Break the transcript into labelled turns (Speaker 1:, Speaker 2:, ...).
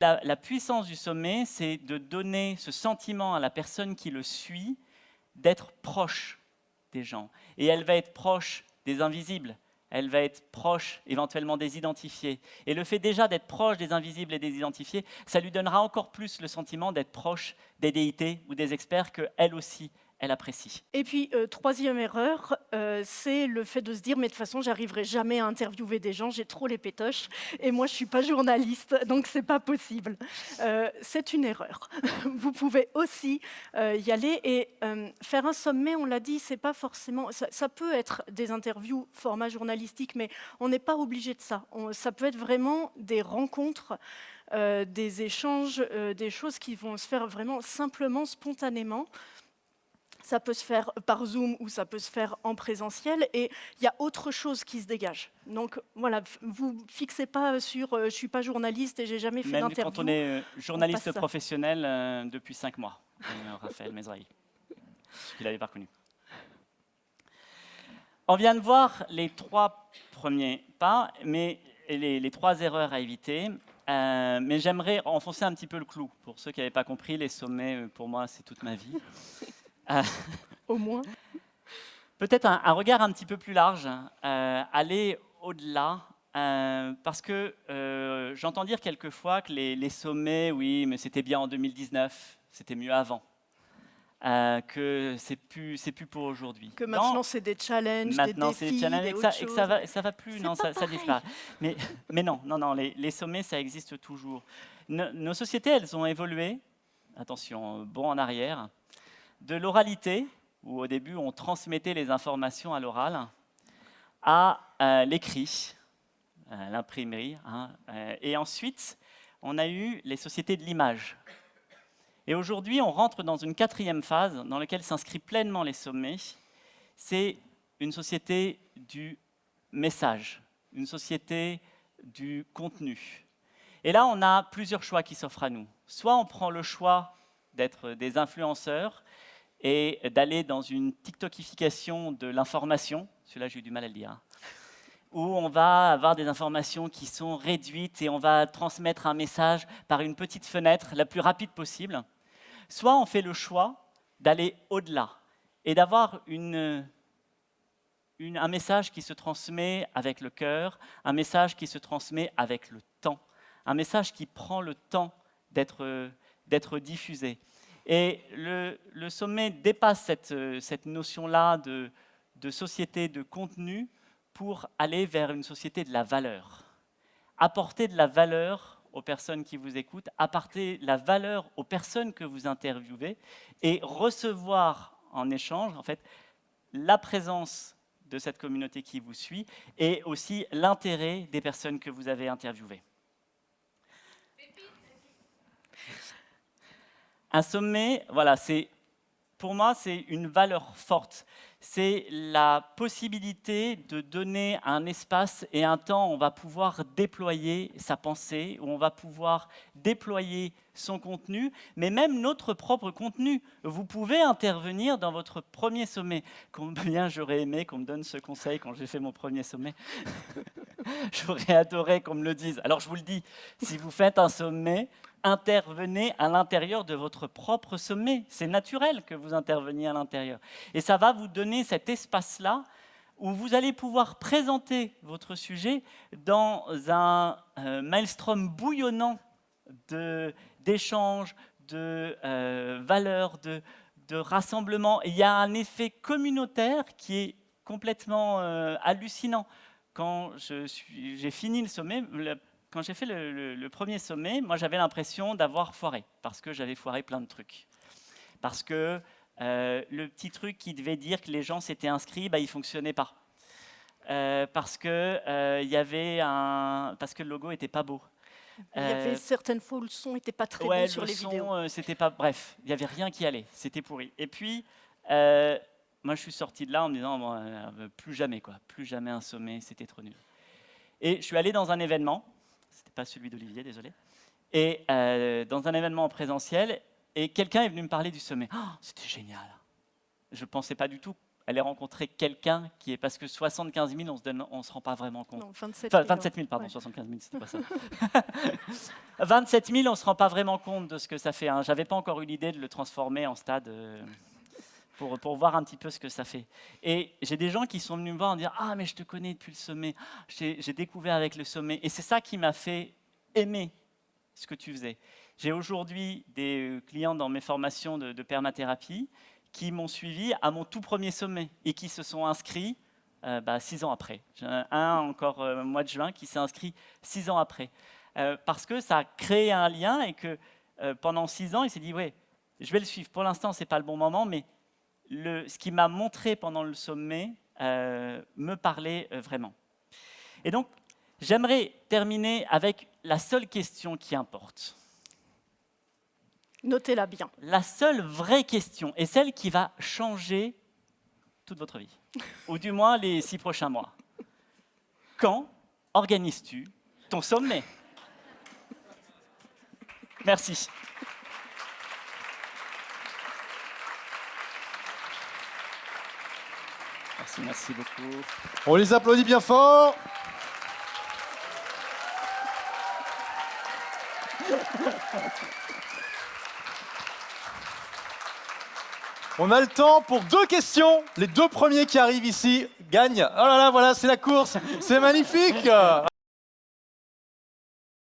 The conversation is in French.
Speaker 1: La puissance du sommet, c'est de donner ce sentiment à la personne qui le suit d'être proche des gens. Et elle va être proche des invisibles, elle va être proche éventuellement des identifiés. Et le fait déjà d'être proche des invisibles et des identifiés, ça lui donnera encore plus le sentiment d'être proche des déités ou des experts qu'elle aussi, elle apprécie.
Speaker 2: Et puis, troisième erreur, c'est le fait de se dire: «Mais de toute façon, j'arriverai jamais à interviewer des gens, j'ai trop les pétoches et moi je suis pas journaliste, donc c'est pas possible». C'est une erreur. Vous pouvez aussi, y aller et faire un sommet, on l'a dit, c'est pas forcément ça peut être des interviews format journalistique, mais on n'est pas obligé de ça. Ça peut être vraiment des rencontres, des échanges, des choses qui vont se faire vraiment simplement, spontanément. Ça peut se faire par Zoom ou ça peut se faire en présentiel et il y a autre chose qui se dégage. Donc voilà, vous fixez pas sur, «Je suis pas journaliste et j'ai jamais fait
Speaker 1: Même quand on
Speaker 2: d'interview»,
Speaker 1: est
Speaker 2: on passe
Speaker 1: journaliste
Speaker 2: ça.
Speaker 1: professionnel depuis 5 mois, comme Raphaël Mesrahi, il n'avait pas reconnu. On vient de voir les 3 premiers pas, mais les 3 erreurs à éviter. Mais j'aimerais enfoncer un petit peu le clou. Pour ceux qui n'avaient pas compris, les sommets, pour moi, c'est toute ma vie. Heu,
Speaker 2: Au moins.
Speaker 1: Peut-être un regard un petit peu plus large, aller au-delà, parce que, j'entends dire quelquefois que les sommets, oui, mais c'était bien en 2019, c'était mieux avant, que c'est plus pour aujourd'hui.
Speaker 2: Que maintenant c'est des challenges, des
Speaker 1: Maintenant, c'est
Speaker 2: défis,
Speaker 1: challenge
Speaker 2: des
Speaker 1: et que
Speaker 2: autres
Speaker 1: ça
Speaker 2: choses,
Speaker 1: va
Speaker 2: mais
Speaker 1: plus,
Speaker 2: c'est
Speaker 1: non,
Speaker 2: pas
Speaker 1: ça
Speaker 2: pareil.
Speaker 1: disparaît. Mais mais non, non, non, les sommets, ça existe toujours. Nos sociétés, elles ont évolué, attention, bond en arrière, de l'oralité, où au début on transmettait les informations à l'oral, à l'écrit, l'imprimerie, hein, et ensuite on a eu les sociétés de l'image. Et aujourd'hui, on rentre dans une 4e phase dans laquelle s'inscrivent pleinement les sommets. C'est une société du message, une société du contenu. Et là, on a plusieurs choix qui s'offrent à nous. Soit on prend le choix d'être des influenceurs et d'aller dans une TikTokification de l'information, celui-là j'ai eu du mal à le dire, hein, où on va avoir des informations qui sont réduites et on va transmettre un message par une petite fenêtre la plus rapide possible. Soit on fait le choix d'aller au-delà et d'avoir un message qui se transmet avec le cœur, un message qui se transmet avec le temps, un message qui prend le temps d'être diffusé. Et le sommet dépasse cette notion-là de société de contenu pour aller vers une société de la valeur. Apporter de la valeur aux personnes qui vous écoutent, apporter de la valeur aux personnes que vous interviewez et recevoir en échange, en fait, la présence de cette communauté qui vous suit et aussi l'intérêt des personnes que vous avez interviewées. Un sommet, voilà, pour moi, c'est une valeur forte. C'est la possibilité de donner un espace et un temps où on va pouvoir déployer sa pensée, où on va pouvoir déployer son contenu, mais même notre propre contenu. Vous pouvez intervenir dans votre premier sommet. Combien j'aurais aimé qu'on me donne ce conseil quand j'ai fait mon premier sommet. J'aurais adoré qu'on me le dise. Alors je vous le dis, si vous faites un sommet, intervenez à l'intérieur de votre propre sommet. C'est naturel que vous interveniez à l'intérieur. Et ça va vous donner cet espace-là où vous allez pouvoir présenter votre sujet dans un maelstrom bouillonnant d'échanges, de valeurs, de rassemblements. Et il y a un effet communautaire qui est complètement hallucinant. Quand j'ai fini le sommet, quand j'ai fait le premier sommet, moi j'avais l'impression d'avoir foiré, parce que j'avais foiré plein de trucs. Parce que le petit truc qui devait dire que les gens s'étaient inscrits, bah, il ne fonctionnait pas. Parce que parce que le logo n'était pas beau.
Speaker 2: Il y avait
Speaker 1: Euh,
Speaker 2: certaines fois où le son était pas très bon
Speaker 1: ouais,
Speaker 2: sur
Speaker 1: le
Speaker 2: les vidéos.
Speaker 1: son, c'était pas. Bref, il n'y avait rien qui allait, c'était pourri. Et puis, euh, moi je suis sorti de là en me disant, bon, plus jamais, quoi, plus jamais un sommet, c'était trop nul. Et je suis allé dans un événement, c'était pas celui d'Olivier, désolé, et dans un événement en présentiel, et quelqu'un est venu me parler du sommet. Oh, c'était génial. Je ne pensais pas du tout aller rencontrer quelqu'un qui est... Parce que 75 000, on ne se rend pas vraiment compte.
Speaker 2: Non, 27
Speaker 1: Enfin,
Speaker 2: 000.
Speaker 1: 27 000, pardon,
Speaker 2: Ouais.
Speaker 1: 75 000, c'était pas ça. 27 000, on ne se rend pas vraiment compte de ce que ça fait. Hein. Je n'avais pas encore eu l'idée de le transformer en stade pour voir un petit peu ce que ça fait. Et j'ai des gens qui sont venus me voir en dire « Ah, mais je te connais depuis le sommet. J'ai découvert avec le sommet. » Et c'est ça qui m'a fait aimer ce que tu faisais. J'ai aujourd'hui des clients dans mes formations de permathérapie qui m'ont suivi à mon tout premier sommet et qui se sont inscrits 6 ans après. J'en ai un encore au mois de juin qui s'est inscrit 6 ans après. Parce que ça a créé un lien et que pendant 6 ans, il s'est dit « Ouais, je vais le suivre. Pour l'instant, ce n'est pas le bon moment, mais ce qu'il m'a montré pendant le sommet me parlait vraiment. » Et donc, j'aimerais terminer avec la seule question qui importe.
Speaker 2: Notez-la bien.
Speaker 1: La seule vraie question est celle qui va changer toute votre vie, ou du moins les 6 prochains mois. Quand organises-tu ton sommet? Merci. Merci beaucoup.
Speaker 3: On les applaudit bien fort. On a le temps pour 2 questions. Les 2 premiers qui arrivent ici gagnent. Oh là là, voilà, c'est la course. C'est magnifique.